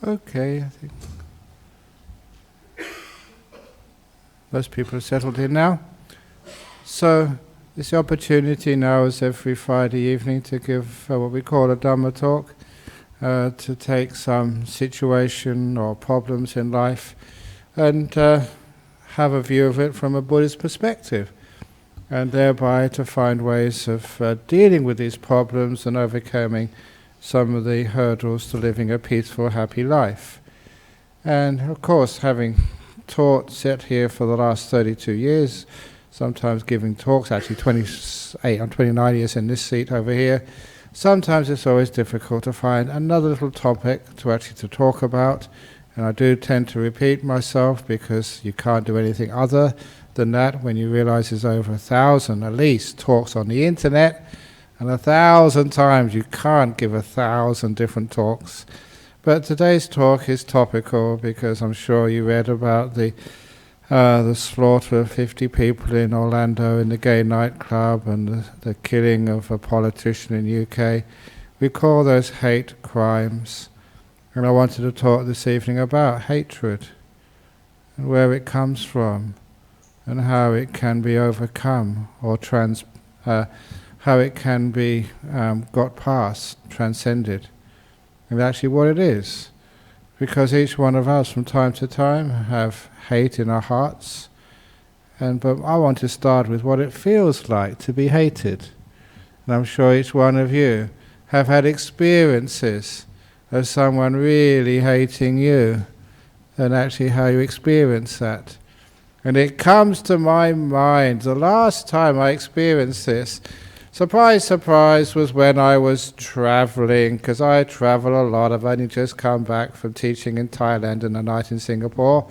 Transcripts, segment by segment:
Okay, I think most people are settled in now. So, it's the opportunity now, as every Friday evening, to give what we call a Dhamma talk, to take some situation or problems in life and have a view of it from a Buddhist perspective, and thereby to find ways of dealing with these problems and overcoming some of the hurdles to living a peaceful, happy life. And of course, having sat here for the last 32 years, sometimes giving talks, actually 28 or 29 years in this seat over here, sometimes it's always difficult to find another little topic to talk about. And I do tend to repeat myself because you can't do anything other than that when you realize there's over 1,000 at least talks on the internet, and 1,000 times you can't give 1,000 different talks. But today's talk is topical because I'm sure you read about the slaughter of 50 people in Orlando in the gay nightclub and the killing of a politician in the UK. We call those hate crimes. And I wanted to talk this evening about hatred and where it comes from and how it can be overcome or how it can be got past, transcended, and actually what it is. Because each one of us from time to time have hate in our hearts, but I want to start with what it feels like to be hated. And I'm sure each one of you have had experiences of someone really hating you, and actually how you experience that. And it comes to my mind, the last time I experienced this, surprise, surprise, was when I was travelling, because I travel a lot. I've only just come back from teaching in Thailand and a night in Singapore.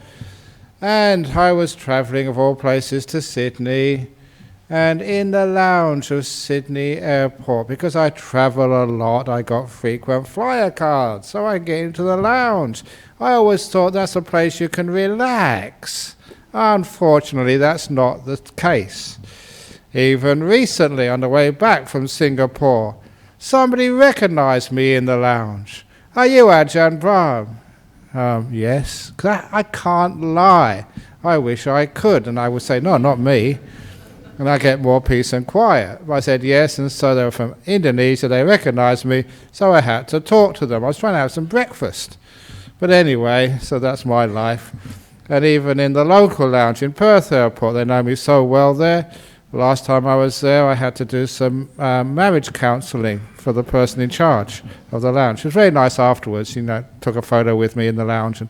And I was travelling, of all places, to Sydney, and in the lounge of Sydney Airport, because I travel a lot, I got frequent flyer cards, so I get into the lounge. I always thought that's a place you can relax. Unfortunately, that's not the case. Even recently, on the way back from Singapore, somebody recognized me in the lounge. Are you Ajahn Brahm? Yes. 'Cause I can't lie. I wish I could. And I would say, no, not me. And I get more peace and quiet. But I said yes, and so they were from Indonesia. They recognized me, so I had to talk to them. I was trying to have some breakfast. But anyway, so that's my life. And even in the local lounge in Perth Airport, they know me so well there. Last time I was there, I had to do some marriage counselling for the person in charge of the lounge. It was very nice afterwards, took a photo with me in the lounge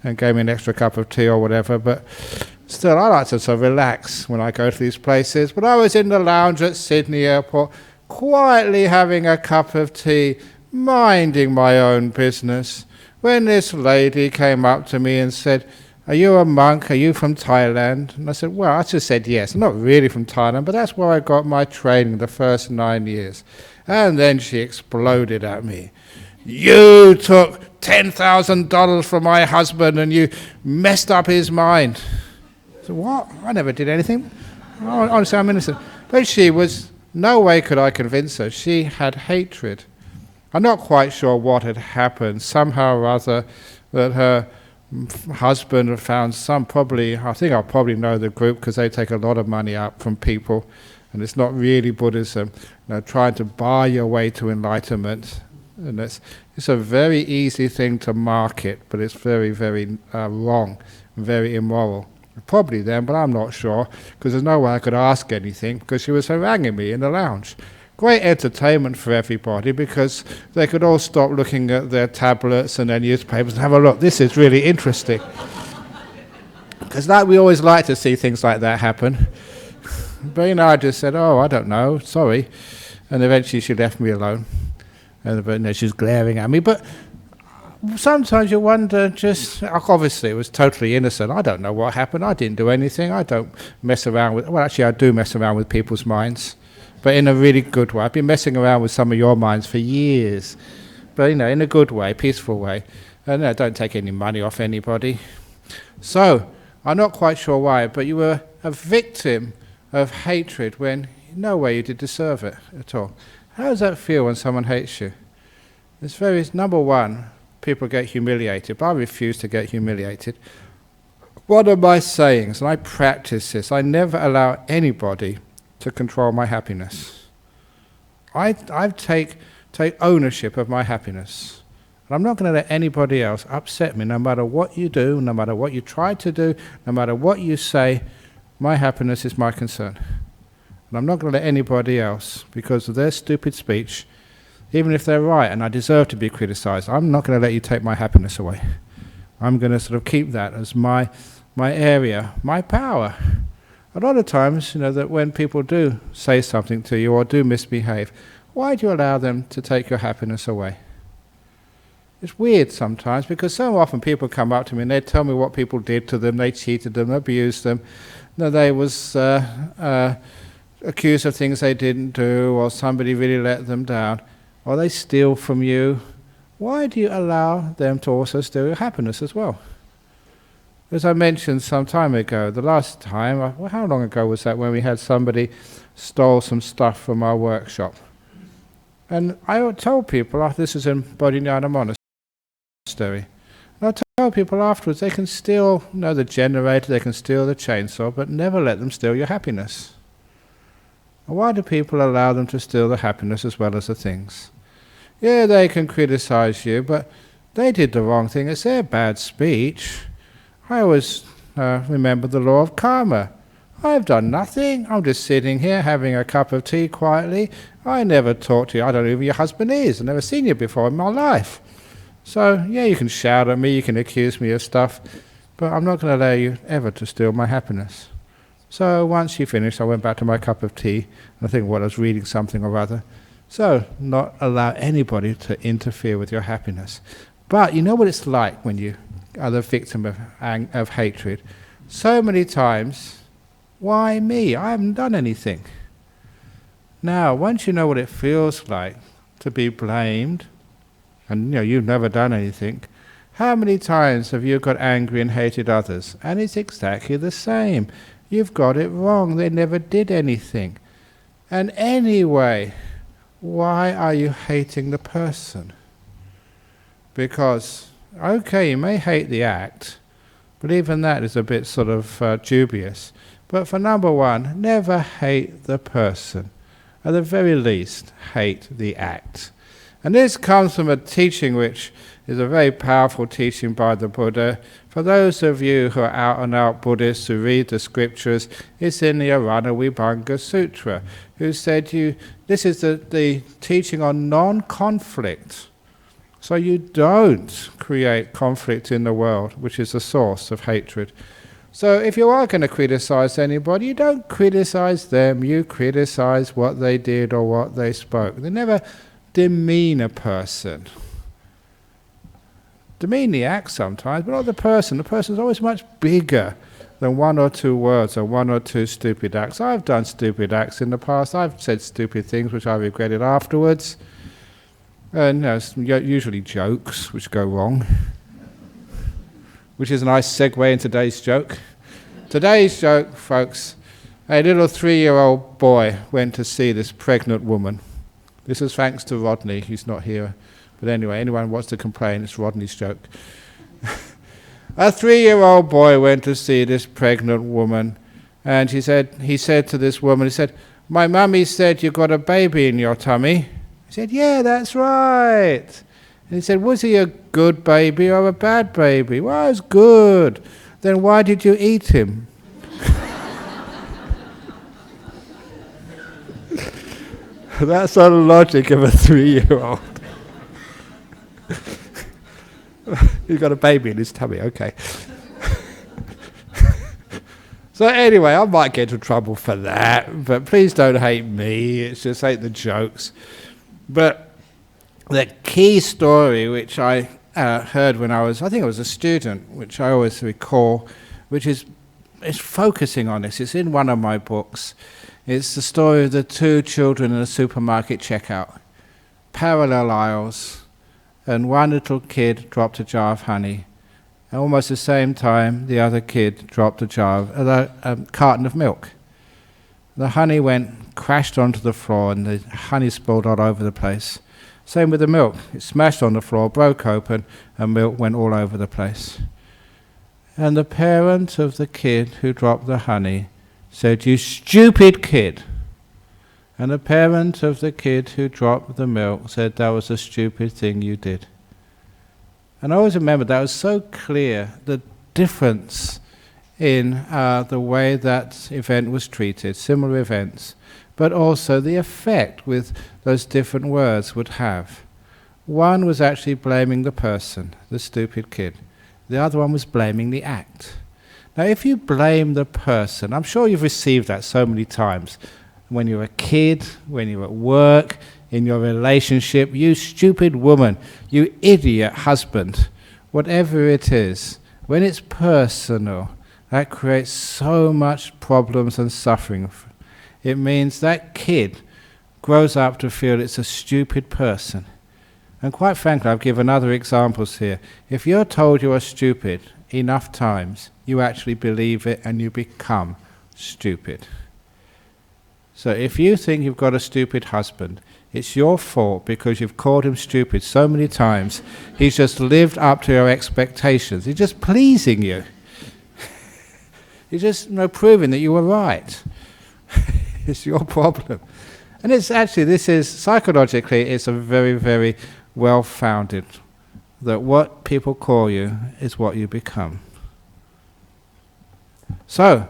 and gave me an extra cup of tea or whatever. But still, I like to sort of relax when I go to these places. But I was in the lounge at Sydney Airport, quietly having a cup of tea, minding my own business, when this lady came up to me and said, "Are you a monk? Are you from Thailand?" And I said, well, I just said yes. I'm not really from Thailand, but that's where I got my training the first 9 years. And then she exploded at me. "You took $10,000 from my husband and you messed up his mind." I said, "What? I never did anything. Honestly, I'm innocent." But she was, no way could I convince her. She had hatred. I'm not quite sure what had happened. Somehow or other that her husband had found I think I'll probably know the group because they take a lot of money out from people, and it's not really Buddhism, trying to buy your way to enlightenment. And it's a very easy thing to market, but it's very, very wrong, very immoral. Probably them, but I'm not sure, because there's no way I could ask anything, because she was haranguing me in the lounge. Great entertainment for everybody, because they could all stop looking at their tablets and their newspapers and have a look. This is really interesting. Because we always like to see things like that happen. But I just said, "Oh, I don't know, sorry." And eventually she left me alone. But she was glaring at me. But sometimes you wonder, obviously it was totally innocent. I don't know what happened. I didn't do anything. I don't mess around with, actually I do mess around with people's minds, but in a really good way. I've been messing around with some of your minds for years, but in a good way, peaceful way. And I don't take any money off anybody. So, I'm not quite sure why, but you were a victim of hatred when in no way you did deserve it at all. How does that feel when someone hates you? Number one, people get humiliated, but I refuse to get humiliated. One of my sayings, and I practice this, I never allow anybody to control my happiness. I take ownership of my happiness. And I'm not going to let anybody else upset me, no matter what you do, no matter what you try to do, no matter what you say. My happiness is my concern. And I'm not going to let anybody else, because of their stupid speech, even if they're right and I deserve to be criticized, I'm not going to let you take my happiness away. I'm going to sort of keep that as my area, my power. A lot of times, that when people do say something to you or do misbehave, why do you allow them to take your happiness away? It's weird sometimes, because so often people come up to me and they tell me what people did to them, they cheated them, abused them, they was accused of things they didn't do, or somebody really let them down, or they steal from you. Why do you allow them to also steal your happiness as well? As I mentioned some time ago, the last time, how long ago was that, when we had somebody stole some stuff from our workshop? And I told people, this is in Bodhinyana Monastery, and I told people afterwards, they can steal the generator, they can steal the chainsaw, but never let them steal your happiness. And why do people allow them to steal the happiness as well as the things? Yeah, they can criticize you, but they did the wrong thing. It's their bad speech. I always remember the law of karma. I've done nothing. I'm just sitting here having a cup of tea quietly. I never talked to you. I don't know who your husband is. I've never seen you before in my life. So, yeah, you can shout at me, you can accuse me of stuff, but I'm not going to allow you ever to steal my happiness. So once she finished, I went back to my cup of tea, and I think, I was reading something or other. So, not allow anybody to interfere with your happiness. But you know what it's like when you are the victim of hatred? So many times, why me? I haven't done anything. Now, once you know what it feels like to be blamed, and you've never done anything, how many times have you got angry and hated others? And it's exactly the same. You've got it wrong. They never did anything. And anyway, why are you hating the person? Because, okay, you may hate the act, but even that is a bit sort of dubious. But for number one, never hate the person. At the very least, hate the act. And this comes from a teaching which is a very powerful teaching by the Buddha. For those of you who are out-and-out Buddhists who read the scriptures, it's in the Arana Vibhanga Sutra, who said this is the teaching on non-conflict. So you don't create conflict in the world, which is the source of hatred. So if you are going to criticize anybody, you don't criticize them, you criticize what they did or what they spoke. They never demean a person. Demean the act sometimes, but not the person. The person is always much bigger than one or two words or one or two stupid acts. I've done stupid acts in the past. I've said stupid things which I regretted afterwards. And usually jokes which go wrong. Which is a nice segue in today's joke. Today's joke, folks, a little 3-year-old boy went to see this pregnant woman. This is thanks to Rodney, he's not here. But anyway, anyone wants to complain, it's Rodney's joke. A 3-year-old boy went to see this pregnant woman, and he said to this woman, "My mummy said you got a baby in your tummy." He said, "Yeah, that's right." And he said, "Was he a good baby or a bad baby?" "Well, it was good." "Then why did you eat him?" That's the logic of a 3-year-old. He's got a baby in his tummy, okay. So anyway, I might get into trouble for that, but please don't hate me, it's just hate the jokes. But the key story which I heard when I think I was a student, which I always recall, which is focusing on this. It's in one of my books. It's the story of the two children in a supermarket checkout. Parallel aisles, and one little kid dropped a jar of honey. And almost the same time, the other kid dropped a carton of milk. The honey crashed onto the floor, and the honey spilled all over the place. Same with the milk. It smashed on the floor, broke open, and milk went all over the place. And the parent of the kid who dropped the honey said, "You stupid kid." And the parent of the kid who dropped the milk said, "That was a stupid thing you did." And I always remember that was so clear, the difference in the way that event was treated, similar events, but also the effect with those different words would have. One was actually blaming the person, the stupid kid. The other one was blaming the act. Now, if you blame the person, I'm sure you've received that so many times. When you're a kid, when you're at work, in your relationship, "You stupid woman, you idiot husband," whatever it is, when it's personal, that creates so much problems and suffering. It means that kid grows up to feel it's a stupid person. And quite frankly, I've given other examples here. If you're told you are stupid enough times, you actually believe it and you become stupid. So if you think you've got a stupid husband, it's your fault because you've called him stupid so many times. He's just lived up to your expectations. He's just pleasing you. He's just proving that you were right. It's your problem. And it's actually, this is, psychologically, it's a very, very well-founded, that what people call you is what you become. So,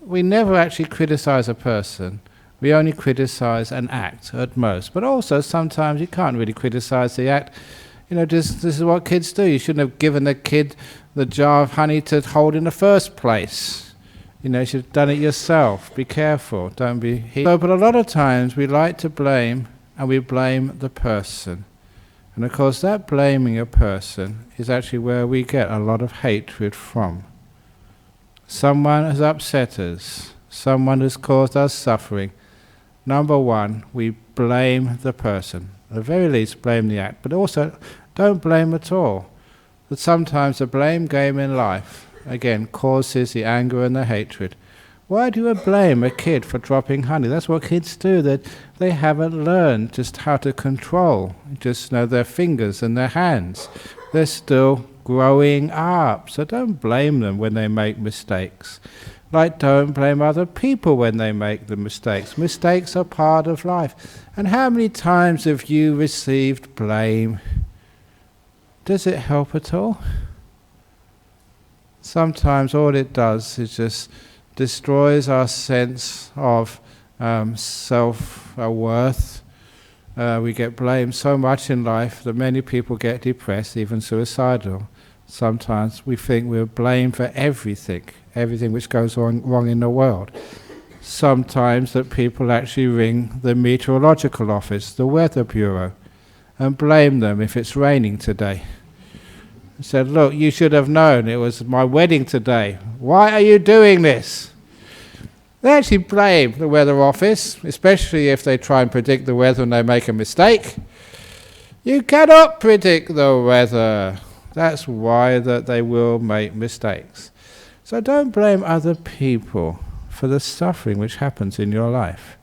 we never actually criticize a person. We only criticize an act at most. But also, sometimes you can't really criticize the act. This is what kids do. You shouldn't have given the kid the jar of honey to hold in the first place. You should have done it yourself. Be careful. Don't be... But a lot of times we like to blame, and we blame the person. And of course that blaming a person is actually where we get a lot of hatred from. Someone has upset us. Someone has caused us suffering. Number one, we blame the person. At the very least, blame the act. But also, don't blame at all. But sometimes the blame game in life, again, causes the anger and the hatred. Why do you blame a kid for dropping honey? That's what kids do. They haven't learned just how to control just their fingers and their hands. They're still growing up. So don't blame them when they make mistakes. Like, don't blame other people when they make the mistakes. Mistakes are part of life. And how many times have you received blame? Does it help at all? Sometimes all it does is just destroys our sense of self-worth. We get blamed so much in life that many people get depressed, even suicidal. Sometimes we think we're blamed for everything which goes wrong in the world. Sometimes that people actually ring the meteorological office, the weather bureau, and blame them if it's raining today. Said, "Look, you should have known it was my wedding today. Why are you doing this?" They actually blame the weather office, especially if they try and predict the weather and they make a mistake. You cannot predict the weather. That's why that they will make mistakes. So don't blame other people for the suffering which happens in your life.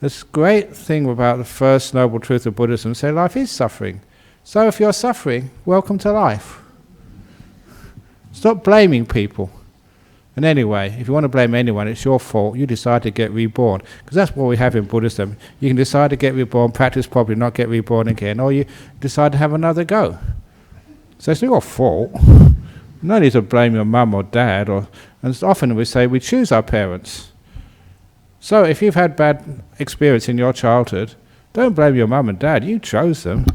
This great thing about the first noble truth of Buddhism, say life is suffering. So if you're suffering, welcome to life. Stop blaming people. And anyway, if you want to blame anyone, it's your fault. You decide to get reborn. Because that's what we have in Buddhism. You can decide to get reborn, practice properly, not get reborn again, or you decide to have another go. So it's not your fault. No need to blame your mum or dad. And often we say we choose our parents. So if you've had bad experience in your childhood, don't blame your mum and dad. You chose them.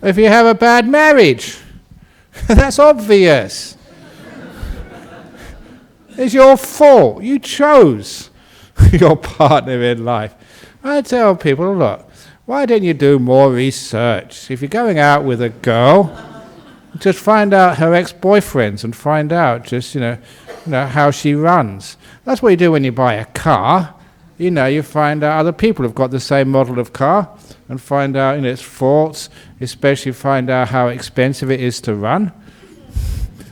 If you have a bad marriage, that's obvious. It's your fault. You chose your partner in life. I tell people, look, why don't you do more research? If you're going out with a girl, just find out her ex-boyfriends and find out just, how she runs. That's what you do when you buy a car. You find out other people have got the same model of car and find out its faults, especially find out how expensive it is to run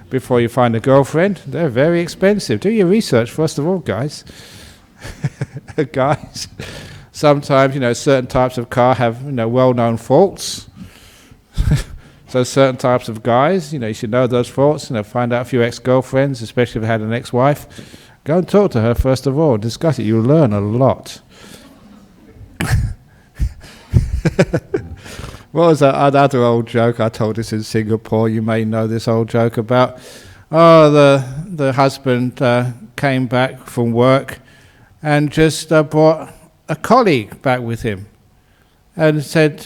before you find a girlfriend. They're very expensive. Do your research first of all, guys. Guys. sometimes, certain types of car have, well-known faults. So certain types of guys, you should know those faults, find out a few ex-girlfriends, especially if they had an ex-wife. Go and talk to her first of all, discuss it. You'll learn a lot. What was that other old joke? I told this in Singapore. You may know this old joke about, the husband came back from work and just brought a colleague back with him and said,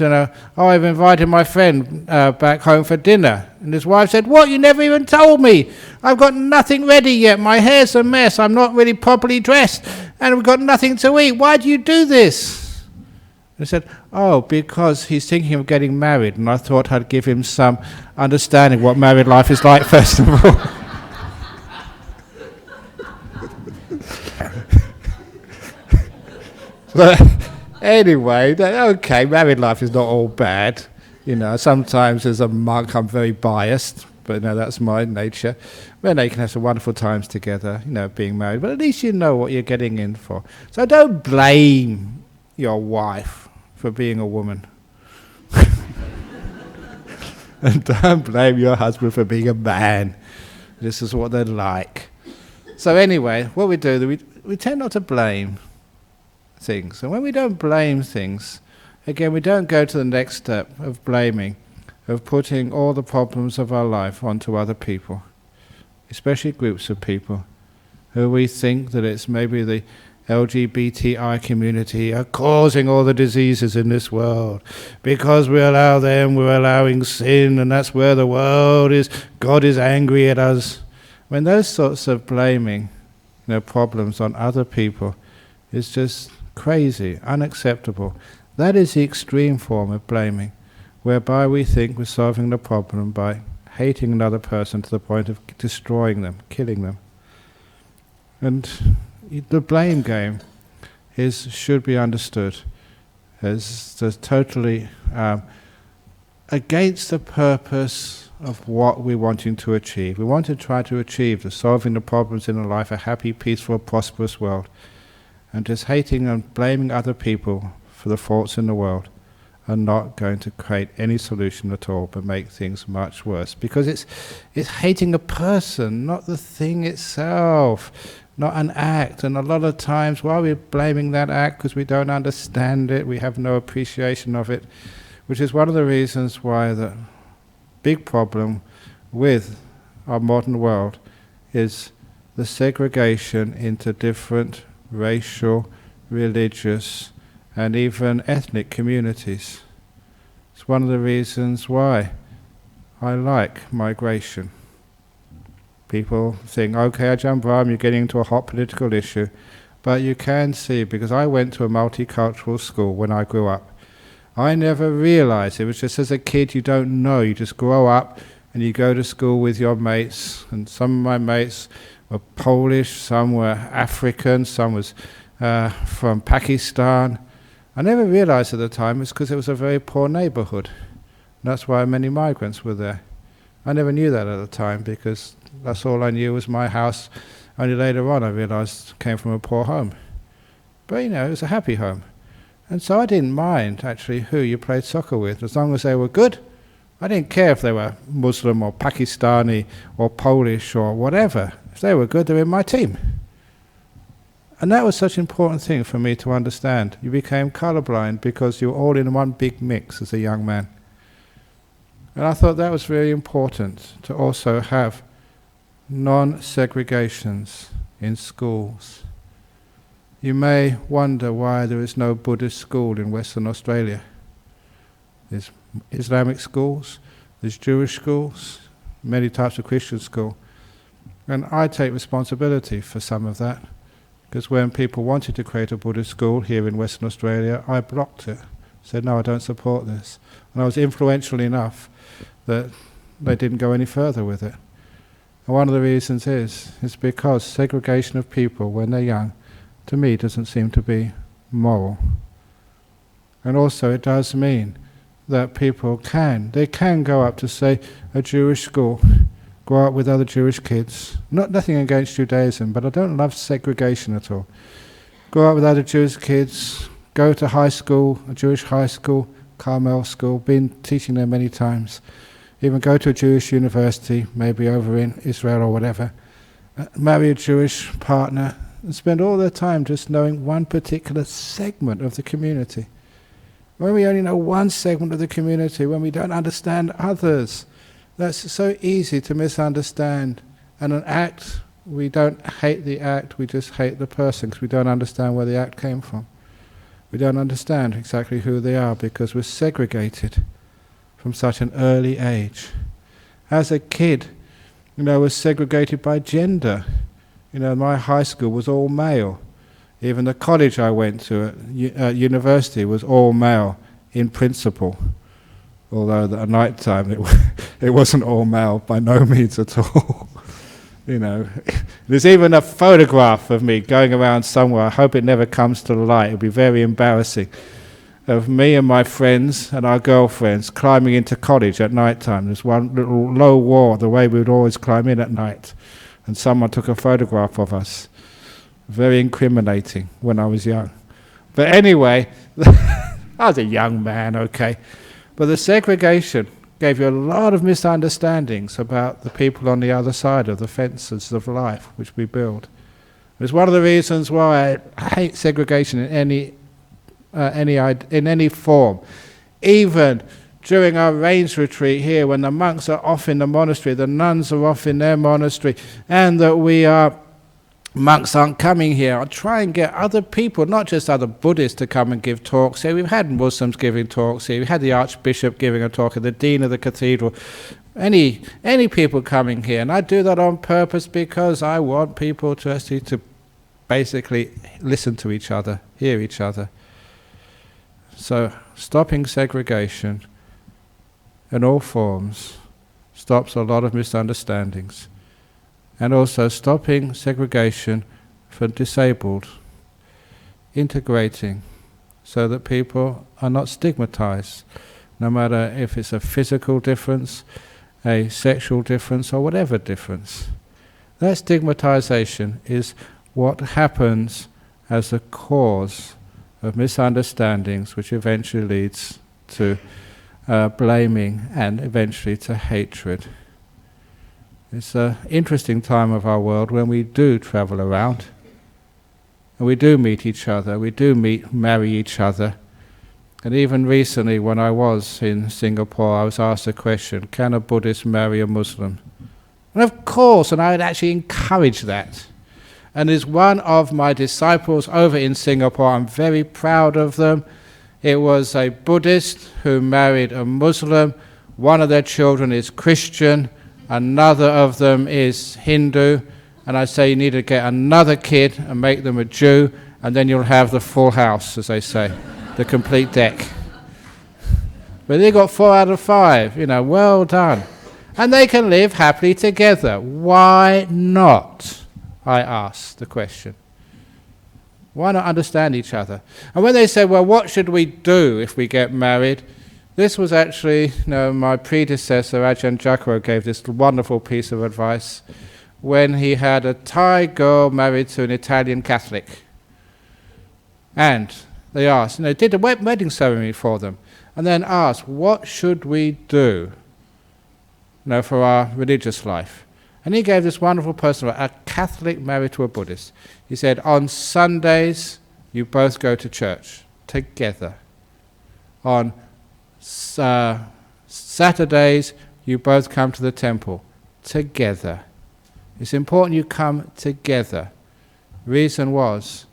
I've invited my friend back home for dinner. And his wife said, what, you never even told me? I've got nothing ready yet. My hair's a mess. I'm not really properly dressed. And we've got nothing to eat. Why do you do this? He said, because he's thinking of getting married, and I thought I'd give him some understanding what married life is like, first of all. But anyway, okay, married life is not all bad. Sometimes as a monk I'm very biased, but that's my nature. Well, you can have some wonderful times together, being married, but at least you know what you're getting in for. So don't blame your wife for being a woman. And don't blame your husband for being a man. This is what they're like. So anyway, what we do, we tend not to blame things. And when we don't blame things, again, we don't go to the next step of blaming, of putting all the problems of our life onto other people, especially groups of people who we think that it's maybe the LGBTI community are causing all the diseases in this world. Because we allow them, we're allowing sin, and that's where the world is. God is angry at us. When those sorts of blaming, problems on other people is just crazy, unacceptable. That is the extreme form of blaming, whereby we think we're solving the problem by hating another person to the point of destroying them, killing them. And the blame game should be understood as totally against the purpose of what we're wanting to achieve. We want to try to achieve the solving the problems in life, a happy, peaceful, prosperous world. And just hating and blaming other people for the faults in the world are not going to create any solution at all, but make things much worse. Because it's hating a person, not the thing itself, not an act. And a lot of times, while we're blaming that act because we don't understand it, we have no appreciation of it, which is one of the reasons why the big problem with our modern world is the segregation into different racial, religious, and even ethnic communities. It's one of the reasons why I like migration. People think, okay, Ajahn Brahm, you're getting into a hot political issue, but you can see, because I went to a multicultural school when I grew up, I never realized, it was just as a kid you don't know, you just grow up and you go to school with your mates, and some of my mates were Polish, some were African, some was from Pakistan. I never realized at the time it's because it was a very poor neighborhood. And that's why many migrants were there. I never knew that at the time because that's all I knew was my house. Only later on I realized it came from a poor home. But it was a happy home. And so I didn't mind actually who you played soccer with, as long as they were good. I didn't care if they were Muslim or Pakistani or Polish or whatever. If they were good, they were in my team. And that was such an important thing for me to understand. You became colorblind because you were all in one big mix as a young man. And I thought that was really important, to also have non-segregations in schools. You may wonder why there is no Buddhist school in Western Australia. There's Islamic schools, there's Jewish schools, many types of Christian school. And I take responsibility for some of that, because when people wanted to create a Buddhist school here in Western Australia, I blocked it. Said, no, I don't support this. And I was influential enough that they didn't go any further with it. And one of the reasons is because segregation of people when they're young, to me, doesn't seem to be moral. And also it does mean that people can go up to, say, a Jewish school, grow up with other Jewish kids. Nothing against Judaism, but I don't love segregation at all. Grow up with other Jewish kids, go to high school, a Jewish high school, Carmel school, been teaching there many times, even go to a Jewish university, maybe over in Israel or whatever, marry a Jewish partner, and spend all their time just knowing one particular segment of the community. When we only know one segment of the community, when we don't understand others, that's so easy to misunderstand. And an act, we don't hate the act, we just hate the person because we don't understand where the act came from. We don't understand exactly who they are because we're segregated from such an early age. As a kid, was segregated by gender. My high school was all male. Even the college I went to at university was all male in principle. Although at night time it wasn't all male by no means at all. There's even a photograph of me going around somewhere, I hope it never comes to light, it'll be very embarrassing, of me and my friends and our girlfriends climbing into college at night time. There's one little low wall, the way we would always climb in at night, and someone took a photograph of us. Very incriminating when I was young. But anyway, I was a young man, okay. But the segregation gave you a lot of misunderstandings about the people on the other side of the fences of life which we build. It's one of the reasons why I hate segregation in any form. Even during our rains retreat here, when the monks are off in the monastery, the nuns are off in their monastery, and that monks aren't coming here, I try and get other people, not just other Buddhists, to come and give talks here. We've had Muslims giving talks here. We had the Archbishop giving a talk, and the Dean of the Cathedral. Any people coming here, and I do that on purpose because I want people to basically listen to each other, hear each other. So stopping segregation in all forms stops a lot of misunderstandings. And also stopping segregation for disabled, integrating so that people are not stigmatized, no matter if it's a physical difference, a sexual difference, or whatever difference. That stigmatization is what happens as a cause of misunderstandings, which eventually leads to blaming and eventually to hatred. It's an interesting time of our world when we do travel around and we do meet each other, we do marry each other. And even recently when I was in Singapore, I was asked a question, can a Buddhist marry a Muslim? And of course, and I would actually encourage that. And as one of my disciples over in Singapore, I'm very proud of them. It was a Buddhist who married a Muslim. One of their children is Christian. Another of them is Hindu, and I say you need to get another kid and make them a Jew, and then you'll have the full house, as they say, the complete deck. But they got 4 out of 5, well done. And they can live happily together. Why not? I ask the question. Why not understand each other? And when they said, well, what should we do if we get married? This was actually, my predecessor, Ajahn Jacaro, gave this wonderful piece of advice when he had a Thai girl married to an Italian Catholic. And they asked, did a wedding ceremony for them, and then asked, what should we do, for our religious life? And he gave this wonderful person, a Catholic married to a Buddhist. He said, on Sundays, you both go to church together. On Saturdays, you both come to the temple together. It's important you come together. Reason was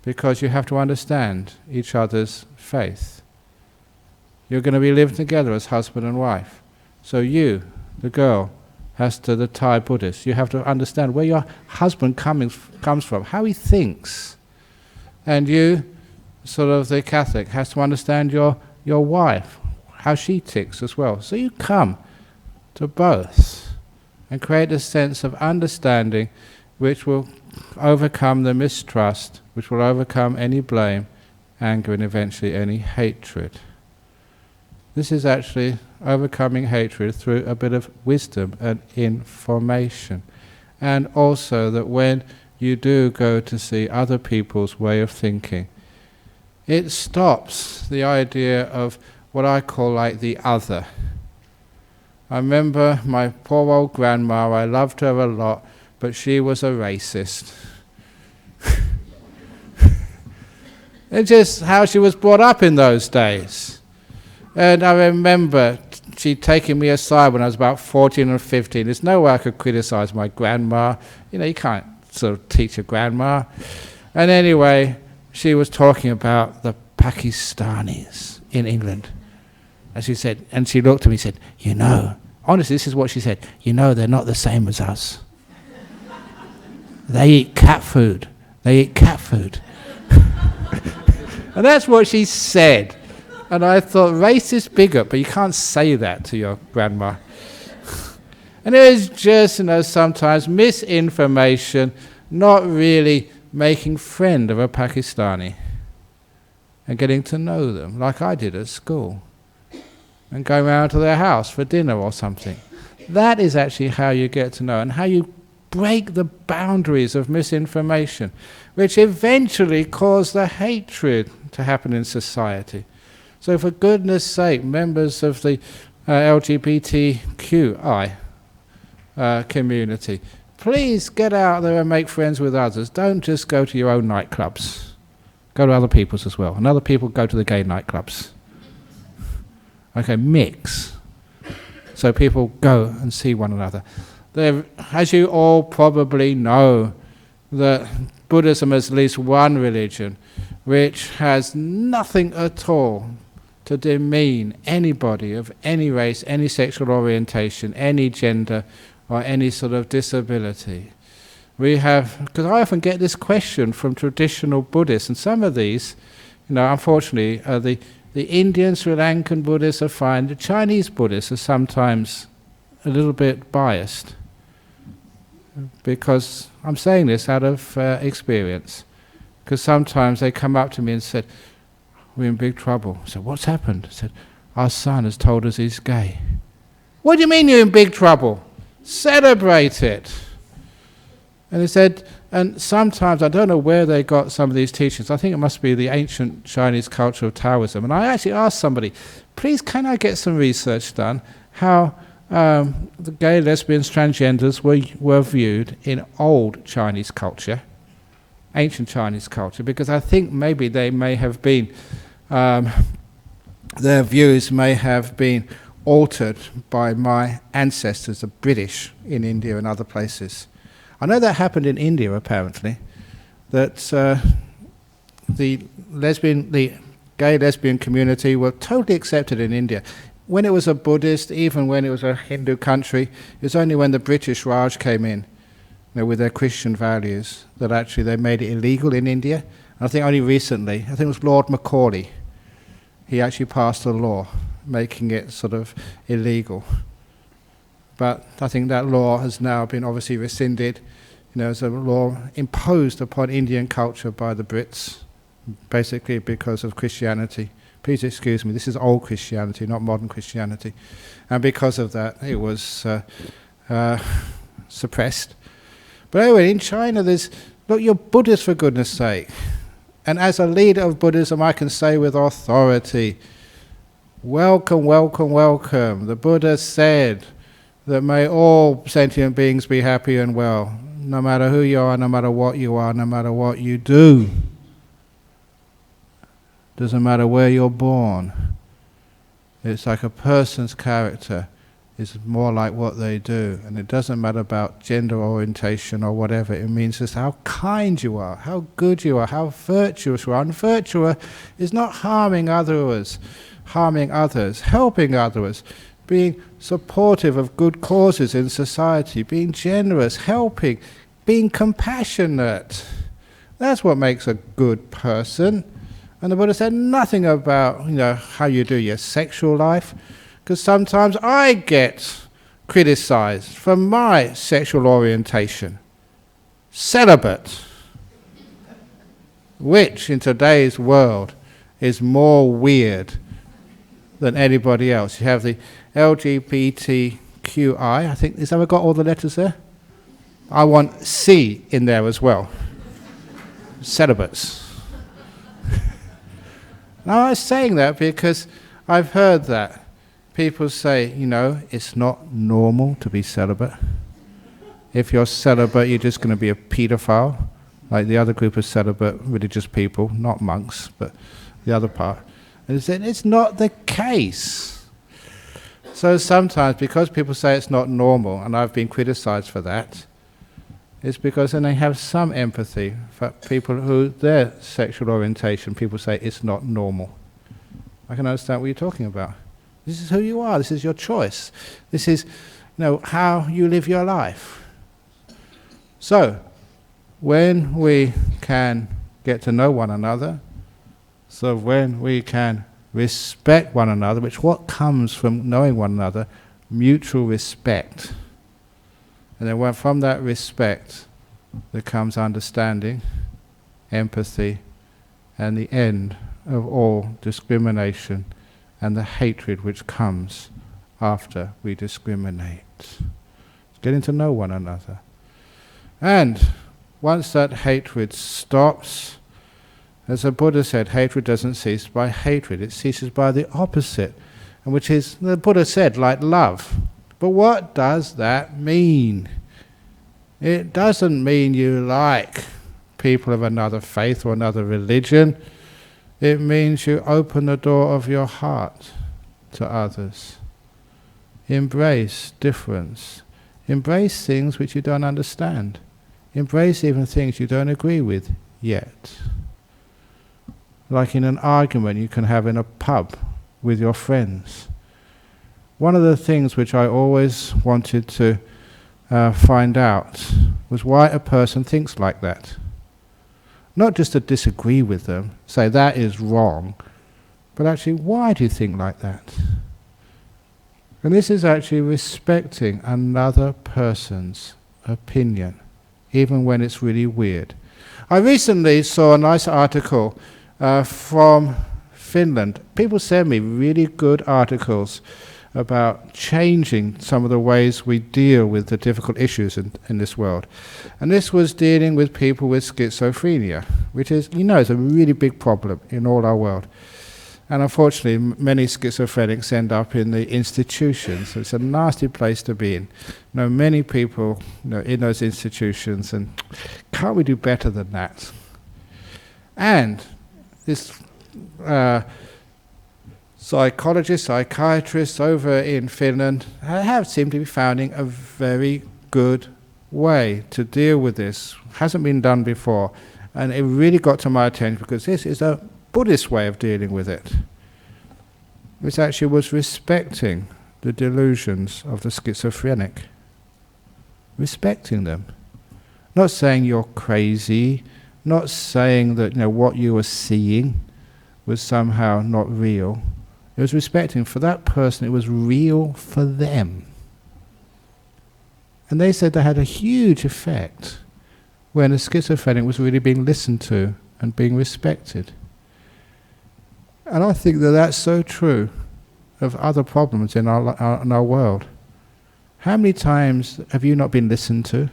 because you have to understand each other's faith. You're going to be living together as husband and wife. So you, the girl, the Thai Buddhist, you have to understand where your husband comes from, how he thinks. And you, the Catholic, has to understand your wife, how she ticks as well. So you come to both and create a sense of understanding which will overcome the mistrust, which will overcome any blame, anger, and eventually any hatred. This is actually overcoming hatred through a bit of wisdom and information. And also that when you do go to see other people's way of thinking, it stops the idea of what I call like the other. I remember my poor old grandma, I loved her a lot, but she was a racist. It's just how she was brought up in those days. And I remember she'd taken me aside when I was about 14 or 15. There's no way I could criticize my grandma. You know, you can't sort of teach a grandma. And anyway, she was talking about the Pakistanis in England. And she said, and she looked at me and said, you know, honestly, this is what she said, you know, they're not the same as us. They eat cat food. They eat cat food. And that's what she said. And I thought, racist bigot, but you can't say that to your grandma. And it was just, you know, sometimes misinformation, not really making friend of a Pakistani and getting to know them, like I did at school, and going round to their house for dinner or something. That is actually how you get to know, and how you break the boundaries of misinformation, which eventually cause the hatred to happen in society. So for goodness sake, members of the LGBTQI community, please get out there and make friends with others. Don't just go to your own nightclubs. Go to other people's as well. And other people go to the gay nightclubs. Okay, mix. So people go and see one another. As you all probably know, that Buddhism is at least one religion which has nothing at all to demean anybody of any race, any sexual orientation, any gender, or any sort of disability. We have, because I often get this question from traditional Buddhists, and some of these, you know, unfortunately, the Indian, Sri Lankan Buddhists are fine. The Chinese Buddhists are sometimes a little bit biased, because I'm saying this out of experience. Because sometimes they come up to me and said, we're in big trouble. I said, what's happened? I said, our son has told us he's gay. What do you mean you're in big trouble? Celebrate it. And they said, and sometimes, I don't know where they got some of these teachings. I think it must be the ancient Chinese culture of Taoism. And I actually asked somebody, please can I get some research done how the gay, lesbians, transgenders were viewed in old Chinese culture, ancient Chinese culture, because I think maybe they may have been, their views may have been altered by my ancestors, the British in India and other places. I know that happened in India apparently, that the gay lesbian community were totally accepted in India. When it was a Buddhist, even when it was a Hindu country, it was only when the British Raj came in, you know, with their Christian values, that actually they made it illegal in India. And I think only recently, I think it was Lord Macaulay, he actually passed a law making it sort of illegal. But I think that law has now been obviously rescinded. You know, it's a law imposed upon Indian culture by the Brits, basically because of Christianity. Please excuse me, this is old Christianity, not modern Christianity. And because of that, it was suppressed. But anyway, in China, look, you're Buddhist for goodness sake. And as a leader of Buddhism, I can say with authority, welcome, welcome, welcome. The Buddha said that may all sentient beings be happy and well, no matter who you are, no matter what you are, no matter what you do. Doesn't matter where you're born. It's like a person's character is more like what they do. And it doesn't matter about gender orientation or whatever. It means just how kind you are, how good you are, how virtuous you are. And virtue is not harming others, helping others, being supportive of good causes in society, being generous, helping, being compassionate. That's what makes a good person. And the Buddha said nothing about, you know, how you do your sexual life, because sometimes I get criticized for my sexual orientation. Celibate, which in today's world is more weird than anybody else. You have the LGBTQI, I think, has that got all the letters there? I want C in there as well. Celibates. Now I was saying that because I've heard that. People say, it's not normal to be celibate. If you're celibate, you're just going to be a paedophile, like the other group of celibate religious people, not monks, but the other part. And they said, it's not the case. So sometimes, because people say it's not normal, and I've been criticized for that, it's because then they have some empathy for people who, their sexual orientation, people say it's not normal. I can understand what you're talking about. This is who you are, this is your choice. This is, how you live your life. So, when we can get to know one another, so when we can respect one another, which what comes from knowing one another? Mutual respect. And then from that respect, there comes understanding, empathy, and the end of all discrimination and the hatred which comes after we discriminate. Getting to know one another. And once that hatred stops, as the Buddha said, hatred doesn't cease by hatred, it ceases by the opposite, and which is, the Buddha said, like love. But what does that mean? It doesn't mean you like people of another faith or another religion. It means you open the door of your heart to others. Embrace difference. Embrace things which you don't understand. Embrace even things you don't agree with yet. Like in an argument you can have in a pub with your friends. One of the things which I always wanted to find out was why a person thinks like that. Not just to disagree with them, say that is wrong, but actually why do you think like that? And this is actually respecting another person's opinion, even when it's really weird. I recently saw a nice article from Finland. People send me really good articles about changing some of the ways we deal with the difficult issues in this world. And this was dealing with people with schizophrenia, which is, is a really big problem in all our world. And unfortunately, many schizophrenics end up in the institutions. So it's a nasty place to be in. Many people in those institutions, and can't we do better than that? And this psychologists, psychiatrists over in Finland have seemed to be finding a very good way to deal with this. Hasn't been done before. And it really got to my attention because this is a Buddhist way of dealing with it, which actually was respecting the delusions of the schizophrenic. Respecting them. Not saying you're crazy, not saying that what you were seeing was somehow not real. It was respecting for that person, it was real for them. And they said they had a huge effect when a schizophrenic was really being listened to and being respected. And I think that that's so true of other problems in our world. How many times have you not been listened to?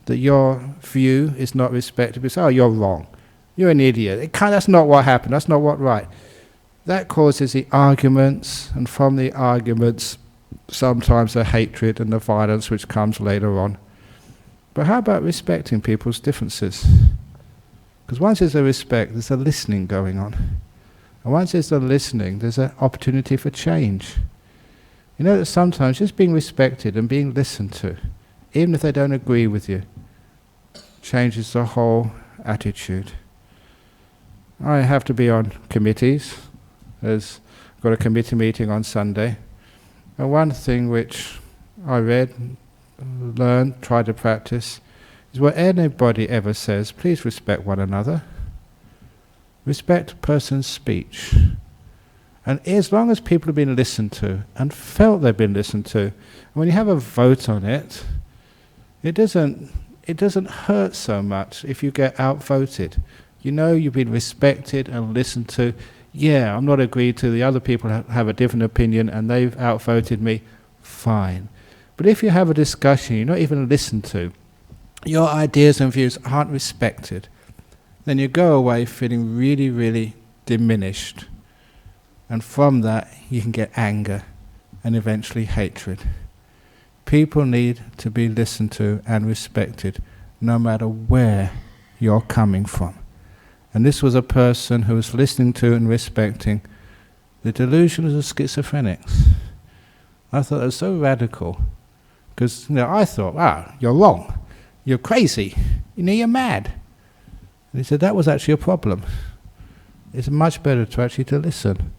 That your view is not respected because, you're wrong. You're an idiot. That's not what happened. That's not what right. That causes the arguments, and from the arguments, sometimes the hatred and the violence which comes later on. But how about respecting people's differences? Because once there's a respect, there's a listening going on. And once there's a listening, there's an opportunity for change. That sometimes just being respected and being listened to, even if they don't agree with you, changes the whole attitude. I have to be on committees. I've got a committee meeting on Sunday. And one thing which I read, learned, tried to practice, is what anybody ever says, please respect one another. Respect a person's speech. And as long as people have been listened to and felt they've been listened to, and when you have a vote on it, it doesn't hurt so much if you get outvoted. You've been respected and listened to. Yeah, I'm not agreed to, the other people have a different opinion and they've outvoted me, fine. But if you have a discussion, you're not even listened to, your ideas and views aren't respected, then you go away feeling really, really diminished. And from that you can get anger and eventually hatred. People need to be listened to and respected no matter where you're coming from. And this was a person who was listening to and respecting the delusions of schizophrenics. I thought that was so radical, because I thought, wow, you're wrong, you're crazy, you're mad. And he said that was actually a problem. It's much better to actually to listen.